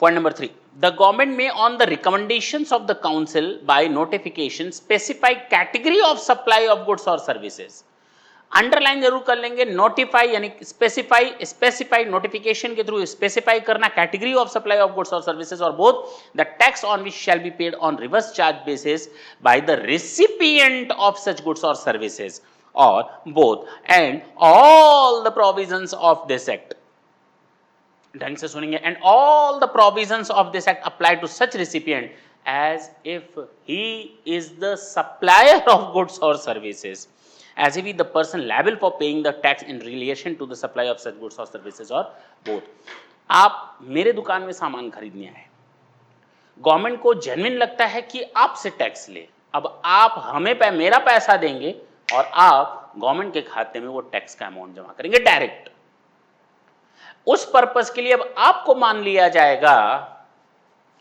Point number 3, the government may on the recommendations of the council by notification specify category of supply of goods or services. Underline जरूर कर लेंगे, notify यानी specify notification के through specify करना category of supply of goods और services और both the tax on which shall be paid on reverse charge basis by the recipient of such goods और services और both and all the provisions of this act. ढंग से सुनेंगे. And all the provisions of this act apply to such recipient as if he is the supplier of goods और services, as if he the person liable for paying the tax in relation to the supply of such goods or services or both. आप मेरे दुकान में सामान खरीदने आए, government को genuine लगता है कि आपसे टैक्स ले, अब आप हमें मेरा पैसा देंगे और आप गवर्नमेंट के खाते में वो टैक्स का अमाउंट जमा करेंगे डायरेक्ट. उस पर्पस के लिए अब आपको मान लिया जाएगा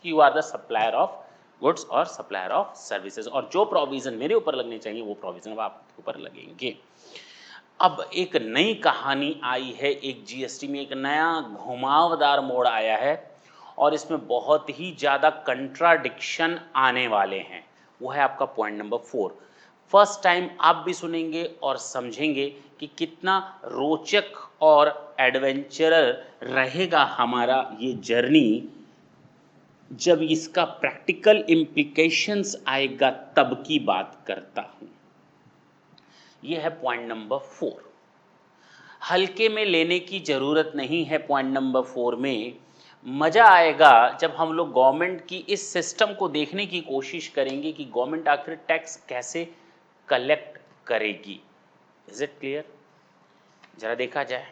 कि you are the supplier of goods और सप्लायर ऑफ सर्विसेज और जो प्रोविजन मेरे ऊपर लगने चाहिए वो प्रोविजन अब आपके ऊपर लगेंगे. अब एक नई कहानी आई है, एक जीएसटी में एक नया घुमावदार मोड़ आया है और इसमें बहुत ही ज़्यादा कंट्राडिक्शन आने वाले हैं. वो है आपका पॉइंट नंबर 4. फर्स्ट टाइम आप भी सुनेंगे और समझेंगे कि कितना रोचक और एडवेंचरर रहेगा हमारा ये जर्नी जब इसका प्रैक्टिकल इम्प्लीकेशंस आएगा तब की बात करता हूं. यह है पॉइंट नंबर 4. हल्के में लेने की जरूरत नहीं है. पॉइंट नंबर 4 में मजा आएगा जब हम लोग गवर्नमेंट की इस सिस्टम को देखने की कोशिश करेंगे कि गवर्नमेंट आखिर टैक्स कैसे कलेक्ट करेगी. Is it clear? जरा देखा जाए.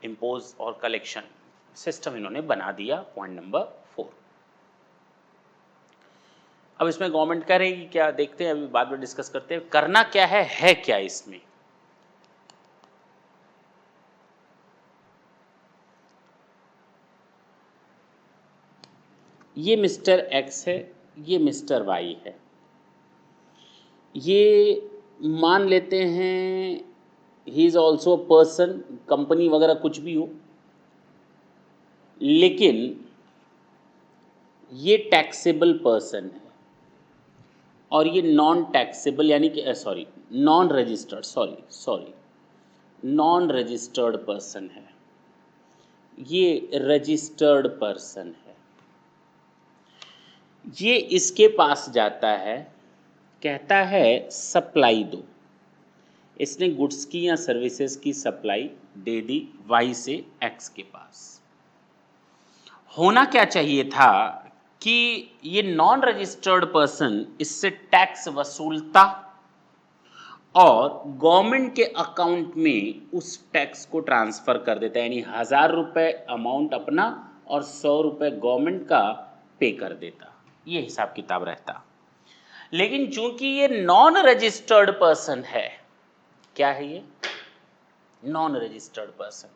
इम्पोज और कलेक्शन सिस्टम इन्होंने बना दिया. Point number 4. अब इसमें गवर्नमेंट करेगी क्या, देखते हैं, अभी बाद में डिस्कस करते हैं. करना क्या है क्या इसमें. ये मिस्टर एक्स है, ये मिस्टर वाई है. ये मान लेते हैं he is also person, company वगैरह कुछ भी हो, लेकिन ये टैक्सेबल पर्सन है और ये नॉन टैक्सेबल यानी कि नॉन रजिस्टर्ड पर्सन है. ये रजिस्टर्ड पर्सन है. ये इसके पास जाता है, कहता है सप्लाई दो. इसने गुड्स की या सर्विसेज की सप्लाई दे दी वाई से एक्स के पास. होना क्या चाहिए था कि ये नॉन रजिस्टर्ड पर्सन इससे टैक्स वसूलता और गवर्नमेंट के अकाउंट में उस टैक्स को ट्रांसफर कर देता, यानी 1000 रुपये अमाउंट अपना और 100 रुपये गवर्नमेंट का पे कर देता. ये हिसाब किताब रहता. लेकिन चूंकि ये नॉन रजिस्टर्ड पर्सन है, क्या है ये? Non registered person.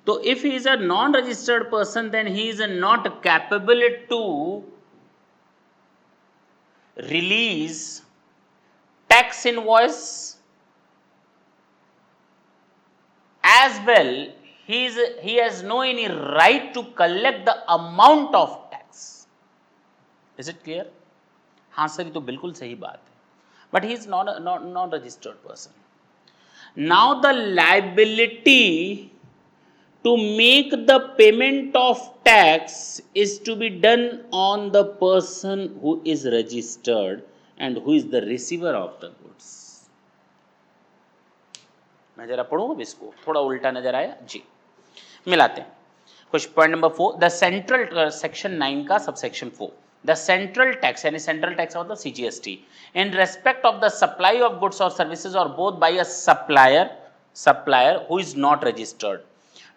तो if he is a non registered person then he is not capable to release tax invoice as well he has no any right to collect the amount of tax. Is it clear? हाँ sir, ये तो बिल्कुल सही बात है. But he is non registered person. Now the liability to make the payment of tax is to be done on the person who is registered and who is the receiver of the goods. मैं जरा पढ़ूँ अब इसको, थोड़ा उल्टा नजर आया जी. मिलाते हैं कुछ. Point number 4, the central section 9 का सबसेक्शन 4, द सेंट्रल टैक्स यानी सेंट्रल टैक्स मतलब CGST in respect of the supply of goods और सर्विसेज और both by a supplier who is not registered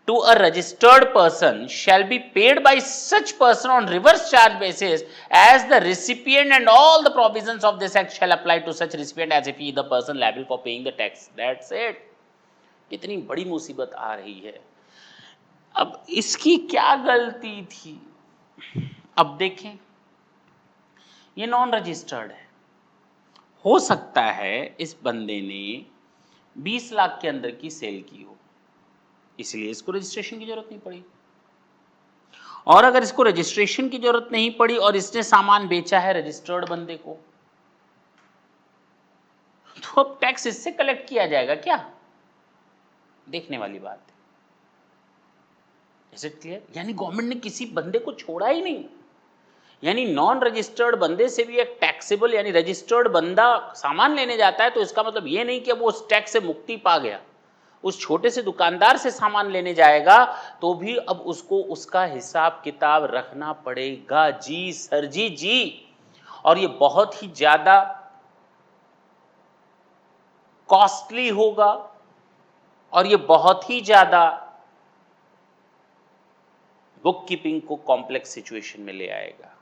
to a registered person shall be paid by such person on reverse charge basis as the recipient and all the provisions of this act shall apply to such recipient as if he the person liable for paying the tax. That's it. कितनी बड़ी मुसीबत आ रही है. अब इसकी क्या गलती थी? अब देखें, ये नॉन रजिस्टर्ड है. हो सकता है इस बंदे ने 20 लाख के अंदर की सेल की हो, इसलिए इसको रजिस्ट्रेशन की जरूरत नहीं पड़ी. और अगर इसको रजिस्ट्रेशन की जरूरत नहीं पड़ी और इसने सामान बेचा है रजिस्टर्ड बंदे को, तो अब टैक्स इससे कलेक्ट किया जाएगा क्या? देखने वाली बात है। Is it clear? यानी गवर्नमेंट ने किसी बंदे को छोड़ा ही नहीं। यानी नॉन रजिस्टर्ड बंदे से भी एक टैक्सेबल, यानी रजिस्टर्ड बंदा सामान लेने जाता है तो इसका मतलब ये नहीं कि वो उस टैक्स से मुक्ति पा गया। उस छोटे से दुकानदार से सामान लेने जाएगा तो भी अब उसको उसका हिसाब किताब रखना पड़ेगा। जी सर जी जी। और ये बहुत ही ज्यादा कॉस्टली होगा और ये बहुत ही ज्यादा बुक कीपिंग को कॉम्प्लेक्स सिचुएशन में ले आएगा,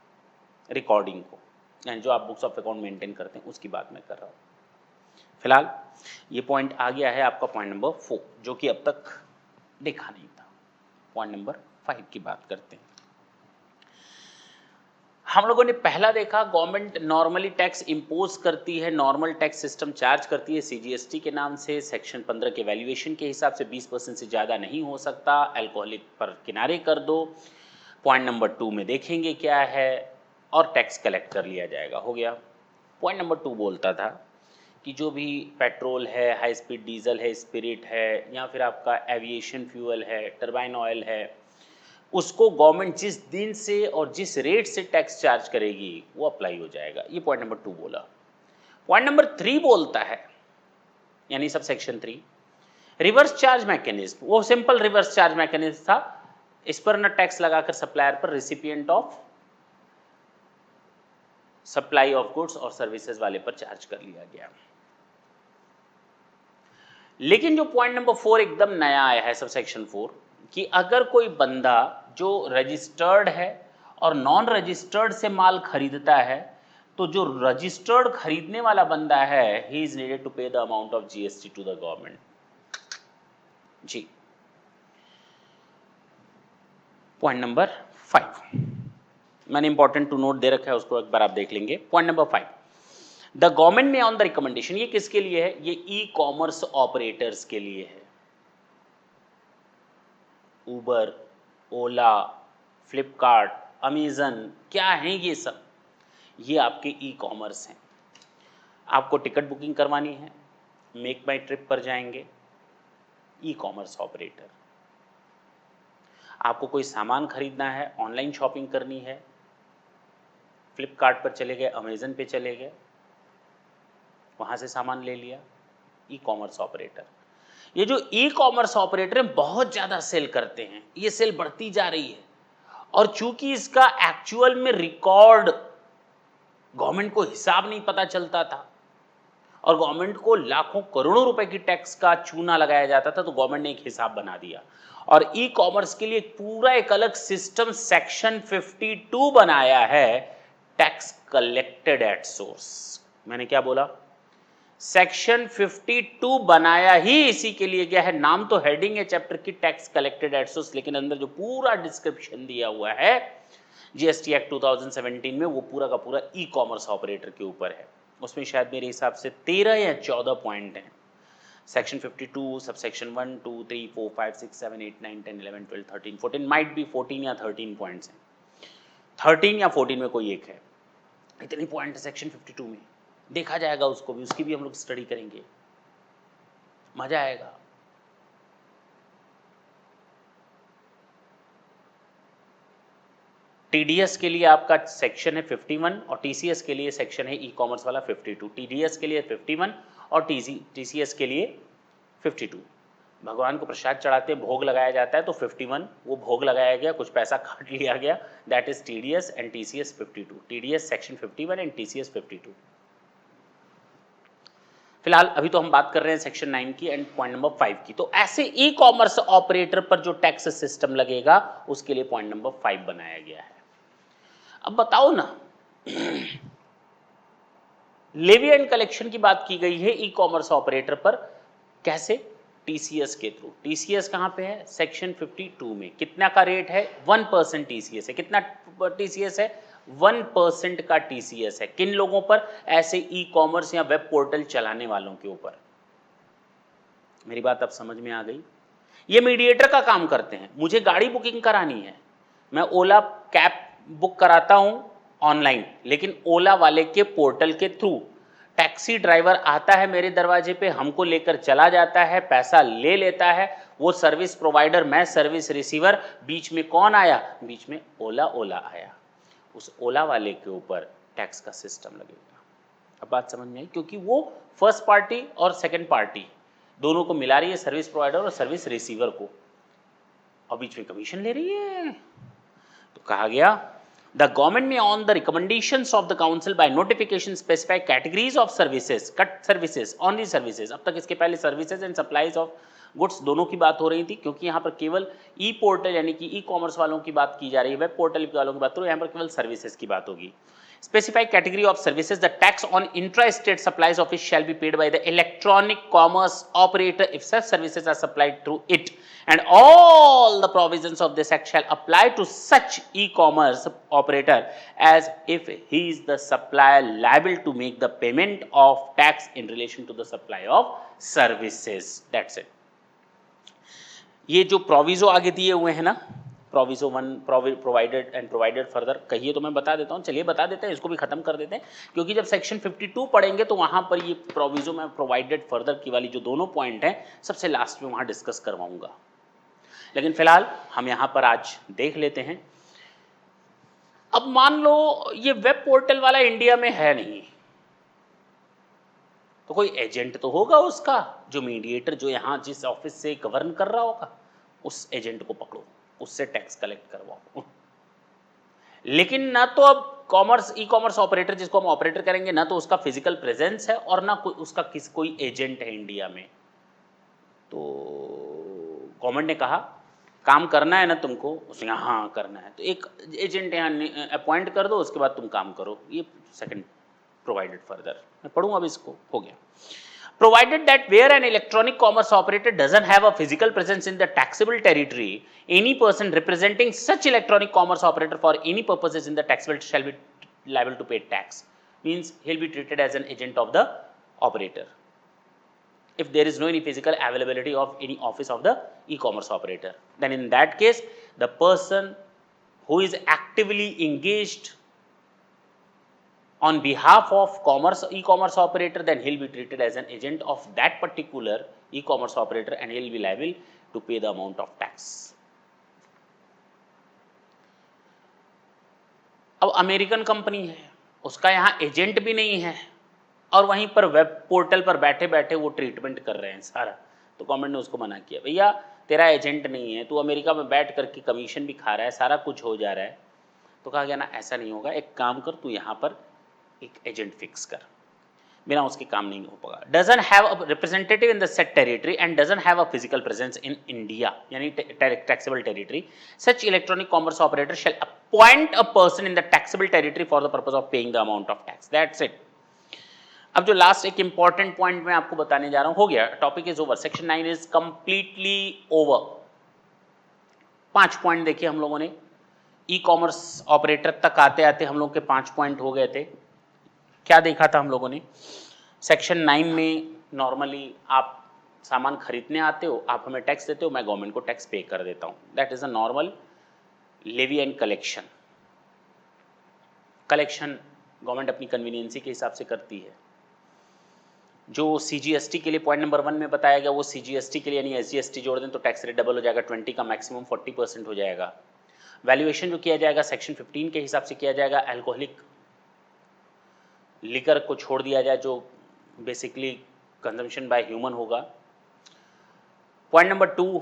रिकॉर्डिंग को, यानी जो आप बुक्स ऑफ अकाउंट मेंटेन करते हैं उसकी बात मैं कर रहा हूं। फिलहाल ये पॉइंट आ गया है आपका पॉइंट नंबर 4, जो कि अब तक देखा नहीं था। पॉइंट नंबर 5 की बात करते हैं। हम लोगों ने पहला देखा, गवर्नमेंट नॉर्मली टैक्स इंपोज करती है, नॉर्मल टैक्स सिस्टम चार्ज करती है सीजीएसटी के नाम से। सेक्शन 15 के वैल्यूएशन के हिसाब से 20% से ज़्यादा नहीं हो सकता। अल्कोहलिक पर किनारे कर दो। पॉइंट नंबर 2 में देखेंगे क्या है, और टैक्स कलेक्ट कर लिया जाएगा, हो गया। पॉइंट नंबर 2 बोलता था कि जो भी पेट्रोल है, हाई स्पीड डीजल है, स्पिरिट है, या फिर आपका एविएशन फ्यूल है, टर्बाइन ऑयल है, उसको गवर्नमेंट जिस दिन से और जिस रेट से टैक्स चार्ज करेगी वो अप्लाई हो जाएगा। ये पॉइंट नंबर 2 बोला। पॉइंट नंबर 3 बोलता है, यानी sub section 3, reverse charge mechanism. वो सिंपल रिवर्स चार्ज मैकेनिज्म था, इस पर ना टैक्स लगाकर सप्लायर पर recipient of supply of goods और सर्विसेज वाले पर चार्ज कर लिया गया। लेकिन जो पॉइंट नंबर 4 एकदम नया आया है, सब सेक्शन 4, कि अगर कोई बंदा जो रजिस्टर्ड है और नॉन रजिस्टर्ड से माल खरीदता है, तो जो रजिस्टर्ड खरीदने वाला बंदा है, he is needed to pay the amount of GST to the government. जी। पॉइंट नंबर 5 मैंने इंपॉर्टेंट टू नोट दे रखा है, उसको एक बार आप देख लेंगे। पॉइंट नंबर 5, द गवर्नमेंट में ऑन द रिकमेंडेशन, ये किसके लिए है? ये ई कॉमर्स ऑपरेटर्स के लिए है। उबर, ओला, फ्लिपकार्ट, अमेजन, क्या हैं ये सब? ये आपके ई कॉमर्स हैं। आपको टिकट बुकिंग करवानी है, मेक माई ट्रिप पर जाएंगे, ई कॉमर्स ऑपरेटर। आपको कोई सामान खरीदना है, ऑनलाइन शॉपिंग करनी है, फ्लिपकार्ट पर चले गए, अमेजन पे चले गए, वहाँ से सामान ले लिया, ई कॉमर्स ऑपरेटर। ये जो ई कॉमर्स ऑपरेटर हैं बहुत ज़्यादा सेल करते हैं, ये सेल बढ़ती जा रही है। और चूंकि इसका एक्चुअल में रिकॉर्ड गवर्नमेंट को हिसाब नहीं पता चलता था और गवर्नमेंट को लाखों करोड़ों रुपए की टैक्स का चूना लगाया जाता था, तो गवर्नमेंट ने एक हिसाब बना दिया और ई कॉमर्स के लिए पूरा एक अलग सिस्टम सेक्शन 52 बनाया है, टैक्स कलेक्टेड एट सोर्स। मैंने क्या बोला? सेक्शन 52 बनाया ही इसी के लिए गया है। नाम तो हेडिंग है चैप्टर की टैक्स कलेक्टेड एट सोर्स, लेकिन अंदर जो पूरा डिस्क्रिप्शन दिया हुआ है जीएसटी एक्ट 2017 में, वो पूरा का पूरा ई कॉमर्स ऑपरेटर के ऊपर है। उसमें शायद मेरे हिसाब से 13 या 14 पॉइंट हैं। Section 52 sub section 1 2 3 4 5 6 7 8 9 10 11 12 13 14, might be 14 या 13 पॉइंट्स हैं, 13 या 14 में कोई एक है। इतनी पॉइंट है सेक्शन 52 में, देखा जाएगा उसको भी, उसकी भी हम लोग स्टडी करेंगे, मजा आएगा। टीडीएस के लिए आपका सेक्शन है 51 और टीसीएस के लिए सेक्शन है ई कॉमर्स वाला 52। टीडीएस के लिए 51 और टीसीएस के लिए 52। भगवान को प्रसाद चढ़ाते हैं, भोग लगाया जाता है, तो 51 वो भोग लगाया गया, कुछ पैसा काट लिया गया, that is TDS and TCS 52। TDS section 51 and TCS 52। फिलहाल अभी तो हम बात कर रहे हैं सेक्शन 9 की एंड पॉइंट नंबर 5 की। तो ऐसे ई कॉमर्स ऑपरेटर पर जो टैक्स सिस्टम लगेगा उसके लिए पॉइंट नंबर 5 बनाया गया है। अब बताओ ना, लेवी एंड कलेक्शन की बात की गई है ई कॉमर्स ऑपरेटर पर, कैसे? टीसीएस के थ्रू। टीसीएस कहां पे है? सेक्शन 52 में। कितना का रेट है? 1% टीसीएस है। कितना टीसीएस है? 1% का टीसीएस है। किन लोगों पर? ऐसे ई कॉमर्स या वेब पोर्टल चलाने वालों के ऊपर। मेरी बात अब समझ में आ गई? ये मीडिएटर का काम करते हैं। मुझे गाड़ी बुकिंग करानी है, मैं ओला कैब बुक कराता हूं ऑनलाइन, लेकिन ओला वाले के पोर्टल के थ्रू टैक्सी ड्राइवर आता है मेरे दरवाजे पे, हमको लेकर चला जाता है, पैसा ले लेता है, वो सर्विस प्रोवाइडर, मैं सर्विस रिसीवर, बीच में कौन आया? बीच में ओला आया। उस ओला वाले के ऊपर टैक्स का सिस्टम लगेगा। अब बात समझ में आई? क्योंकि वो फर्स्ट पार्टी और सेकंड पार्टी दोनों को मिला रही है, सर्विस प्रोवाइडर और सर्विस रिसीवर को, और बीच में कमीशन ले रही है। तो कहा गया द गवर्नमेंट में on the recommendations of the council by notification specify categories of services, cut services, only services. अब तक इसके पहले services and supplies of goods दोनों की बात हो रही थी, क्योंकि यहाँ पर केवल ई पोर्टल यानी कि ई कॉमर्स वालों की बात की जा रही है, वेब पोर्टल वालों की बात हो रही है, यहाँ पर केवल सर्विसेज की बात होगी। Specify category of services, the tax on intra-state supplies of it shall be paid by the electronic commerce operator if such services are supplied through it, and all the provisions of this act shall apply to such e-commerce operator as if he is the supplier liable to make the payment of tax in relation to the supply of services. That's it. ये जो proviso आगे दिए हुए हैं ना, proviso 1 provided and provided further, कहिए तो मैं बता देता हूँ, चलिए बता देते हैं, इसको भी खत्म कर देते हैं, क्योंकि जब सेक्शन 52 पढ़ेंगे तो वहाँ पर ये प्रोविजो में प्रोवाइडेड फर्दर की वाली जो दोनों पॉइंट हैं सबसे लास्ट में वहाँ डिस्कस करवाऊंगा। लेकिन फिलहाल हम यहाँ पर आज देख लेते हैं। अब मान लो ये वेब पोर्टल वाला इंडिया में है नहीं, तो कोई एजेंट तो होगा उसका, जो मीडिएटर, जो यहाँ जिस ऑफिस से गवर्न कर रहा होगा, उस एजेंट को पकड़ो, उससे टैक्स कलेक्ट करवाओ। लेकिन ना तो अब कॉमर्स ई कॉमर्स ऑपरेटर जिसको हम ऑपरेटर करेंगे, ना तो उसका फिजिकल प्रेजेंस है और ना उसका कोई एजेंट है इंडिया में। तो गवर्नमेंट ने कहा काम करना है ना तुमको, उसने हाँ करना है, तो एक एजेंट यहाँ अपॉइंट कर दो, उसके बाद तुम काम करो। ये सेकंड प्रोवाइडेड फर्दर, मैं पढ़ूँ अब इसको, हो गया। Provided that where an electronic commerce operator doesn't have a physical presence in the taxable territory, any person representing such electronic commerce operator for any purposes in the taxable shall be liable to pay tax. Means he'll be treated as an agent of the operator if there is no any physical availability of any office of the e-commerce operator. Then in that case, the person who is actively engaged on behalf of e-commerce operator, then he'll be treated as an agent of that particular e-commerce operator and he'll be liable to pay the amount of tax. अब American company है, उसका यहाँ agent भी नहीं है और वहीं पर वेब पोर्टल पर बैठे बैठे वो ट्रीटमेंट कर रहे हैं सारा, तो गवर्नमेंट ने उसको मना किया, भैया तेरा एजेंट नहीं है, तू अमेरिका में बैठ करके कमीशन भी खा रहा है, सारा कुछ हो जा रहा है। तो कहा गया ना ऐसा नहीं होगा, एक काम कर, तू यहाँ पर एक एजेंट फिक्स कर, बिना उसके काम नहीं हो पाएगा। Doesn't have a representative in the set territory and doesn't have a physical presence in India यानी taxable territory, such electronic commerce operator shall appoint a person in the taxable territory for the purpose of paying the amount of tax. That's it. अब जो last एक important point मैं आपको बताने जा रहा हूं, हो गया, topic is over, section 9 is completely over. 5 point देखिए हम लोगों ने, ई कॉमर्स ऑपरेटर तक आते आते हम लोग के 5 पॉइंट हो गए थे। क्या देखा था हम लोगों ने? सेक्शन 9 में नॉर्मली आप सामान खरीदने आते हो, आप हमें टैक्स देते हो, मैं गवर्नमेंट को टैक्स पे कर देता हूँ, that is a normal levy and collection. Collection government अपनी कन्वीनियंसी के हिसाब से करती है। जो सीजीएसटी के लिए पॉइंट नंबर 1 में बताया गया, वो सीजीएसटी के लिए यानी एसजीएसटी जोड़ दें तो टैक्स रेट डबल हो जाएगा, 20 का मैक्सिमम 40% हो जाएगा। वैल्यूएशन जो किया जाएगा सेक्शन 15 के हिसाब से किया जाएगा, अल्कोहलिक लिकर को छोड़ दिया जाए जो बेसिकली कंजम्पशन बाय ह्यूमन होगा। Point number 2,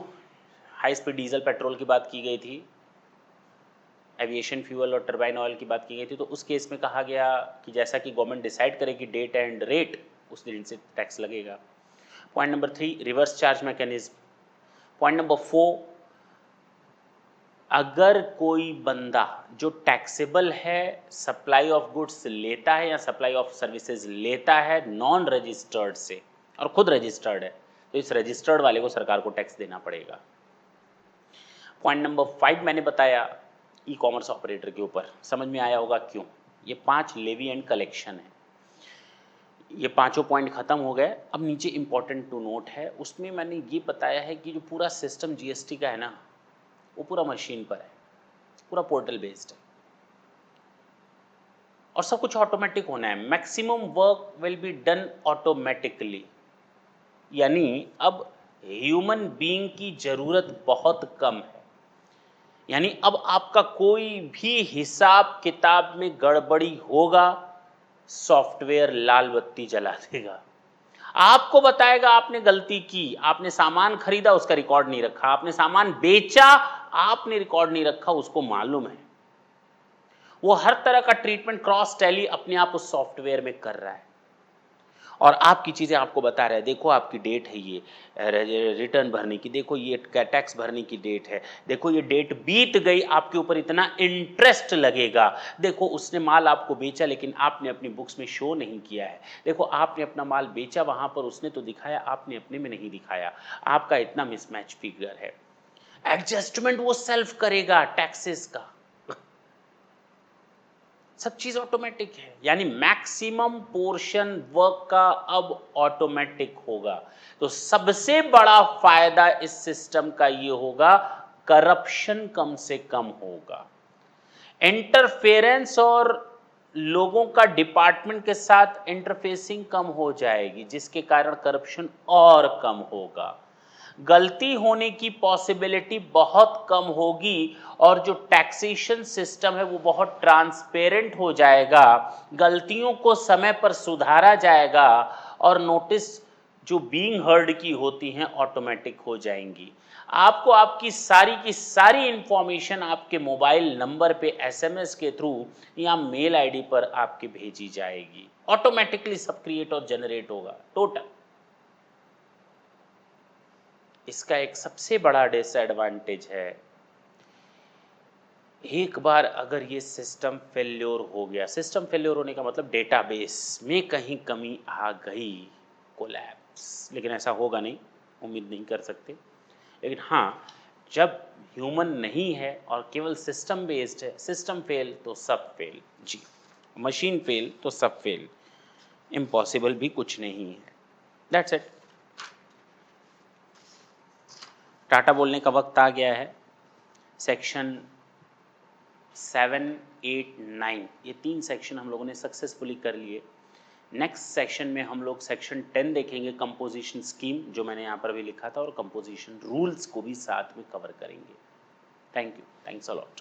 high speed diesel petrol की बात की गई थी, एविएशन फ्यूल और टर्बाइन ऑयल की बात की गई थी, तो उस केस में कहा गया कि जैसा कि गवर्नमेंट डिसाइड करेगी डेट एंड रेट, उस दिन से टैक्स लगेगा। Point number 3, reverse charge mechanism. Point number 4, अगर कोई बंदा जो टैक्सेबल है सप्लाई ऑफ गुड्स लेता है या सप्लाई ऑफ सर्विसेज लेता है नॉन रजिस्टर्ड से और खुद रजिस्टर्ड है, तो इस रजिस्टर्ड वाले को सरकार को टैक्स देना पड़ेगा। पॉइंट नंबर 5 मैंने बताया ई कॉमर्स ऑपरेटर के ऊपर, समझ में आया होगा क्यों। ये 5 लेवी एंड कलेक्शन है, ये पांचों पॉइंट खत्म हो गए। अब नीचे इंपॉर्टेंट टू नोट है, उसमें मैंने ये बताया है कि जो पूरा सिस्टम जीएसटी का है ना, वो पूरा मशीन पर है, पूरा पोर्टल बेस्ड है और सब कुछ ऑटोमेटिक होना है। Maximum work will be done automatically, यानी अब ह्यूमन बीइंग की जरूरत बहुत कम है। यानी अब आपका कोई भी हिसाब किताब में गड़बड़ी होगा, सॉफ्टवेयर लाल बत्ती जला देगा, आपको बताएगा आपने गलती की, आपने सामान खरीदा उसका रिकॉर्ड नहीं रखा, आपने सामान बेचा आपने रिकॉर्ड नहीं रखा, उसको मालूम है। वो हर तरह का ट्रीटमेंट क्रॉस टैली अपने आप उस सॉफ्टवेयर में कर रहा है और आपकी चीज़ें आपको बता रहा है। देखो आपकी डेट है, ये रिटर्न भरने की, देखो ये टैक्स भरने की डेट है, देखो ये डेट बीत गई, आपके ऊपर इतना इंटरेस्ट लगेगा, देखो उसने माल आपको बेचा लेकिन आपने अपनी बुक्स में शो नहीं किया है, देखो आपने अपना माल बेचा वहाँ पर उसने तो दिखाया, आपने अपने में नहीं दिखाया, आपका इतना मिसमैच फिगर है। एडजस्टमेंट वो सेल्फ करेगा टैक्सेस का, सब चीज ऑटोमेटिक है। यानी मैक्सिमम पोर्शन वर्क का अब ऑटोमेटिक होगा। तो सबसे बड़ा फायदा इस सिस्टम का ये होगा, करप्शन कम से कम होगा, इंटरफेरेंस और लोगों का डिपार्टमेंट के साथ इंटरफेसिंग कम हो जाएगी, जिसके कारण करप्शन और कम होगा, गलती होने की पॉसिबिलिटी बहुत कम होगी और जो टैक्सेशन सिस्टम है वो बहुत ट्रांसपेरेंट हो जाएगा, गलतियों को समय पर सुधारा जाएगा और नोटिस जो बीइंग हर्ड की होती हैं ऑटोमेटिक हो जाएंगी। आपको आपकी सारी की सारी इंफॉर्मेशन आपके मोबाइल नंबर पे एसएमएस के थ्रू या मेल आईडी पर आपके भेजी जाएगी, ऑटोमेटिकली सब क्रिएट और जनरेट होगा टोटल। इसका एक सबसे बड़ा डिसएडवांटेज है, एक बार अगर ये सिस्टम फेल्योर हो गया, सिस्टम फेल्योर होने का मतलब डेटाबेस में कहीं कमी आ गई, कोलैप्स, लेकिन ऐसा होगा नहीं, उम्मीद नहीं कर सकते। लेकिन हाँ, जब ह्यूमन नहीं है और केवल सिस्टम बेस्ड है, सिस्टम फेल तो सब फेल जी, मशीन फेल तो सब फेल, इम्पॉसिबल भी कुछ नहीं है। That's it. टाटा बोलने का वक्त आ गया है। सेक्शन 7, 8, 9 ये 3 सेक्शन हम लोगों ने सक्सेसफुली कर लिए। नेक्स्ट सेक्शन में हम लोग सेक्शन 10 देखेंगे, कंपोजिशन स्कीम, जो मैंने यहाँ पर भी लिखा था, और कंपोजिशन रूल्स को भी साथ में कवर करेंगे। Thank you, thanks a lot.